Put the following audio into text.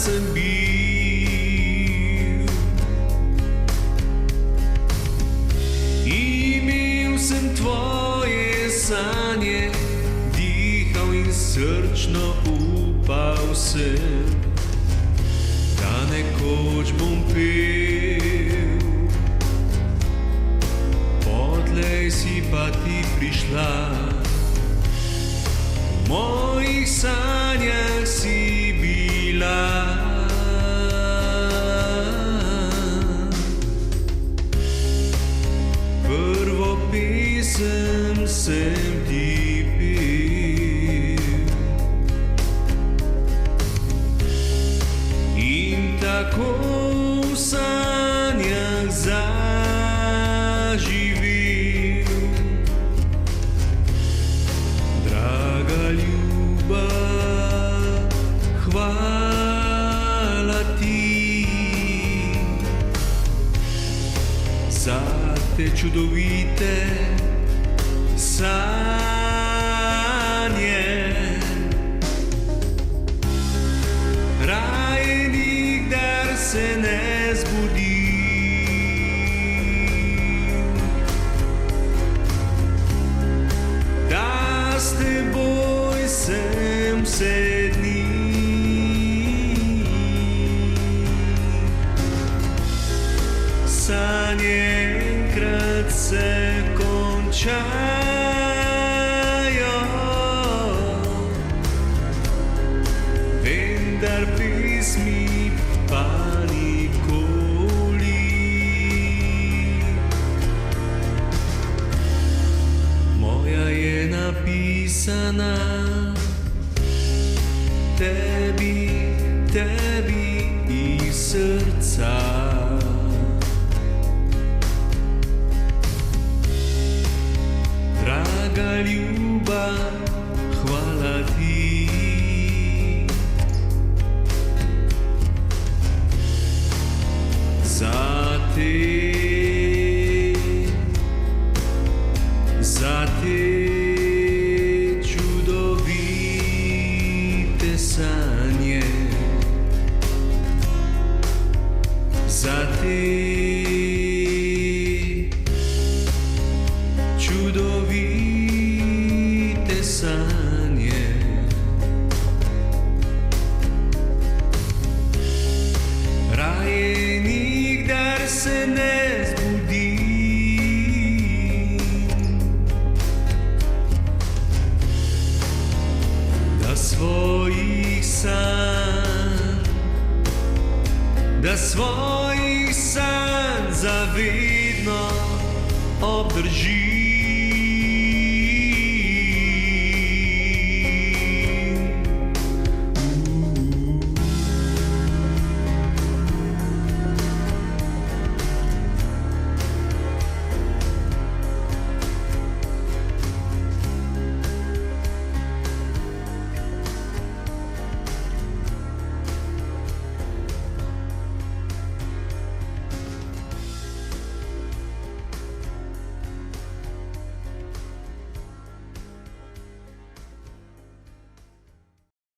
sem bil. Imel sem tvoje sanje, dihal in srčno upal sem, da nekoč bom pel. Odlej si pa ti prišla, v mojih sanjah si bila. Prvo pesem sem ti pel in tako v sanjah zaživel. Draga ljuba, hvala ti za te čudovite sanje. Raje nikdar se ne zbudim, da s teboj sem vse dni. Sanje enkrat se končajo, vendar pesmi pa nikoli. Moja je napisana tebi, tebi iz srca. Draga ljuba, hvala ti za te čudovite sanje, za te čudovite sanje. Raje nikdar se ne zbudim, da svojih sanj zavedno obdržim.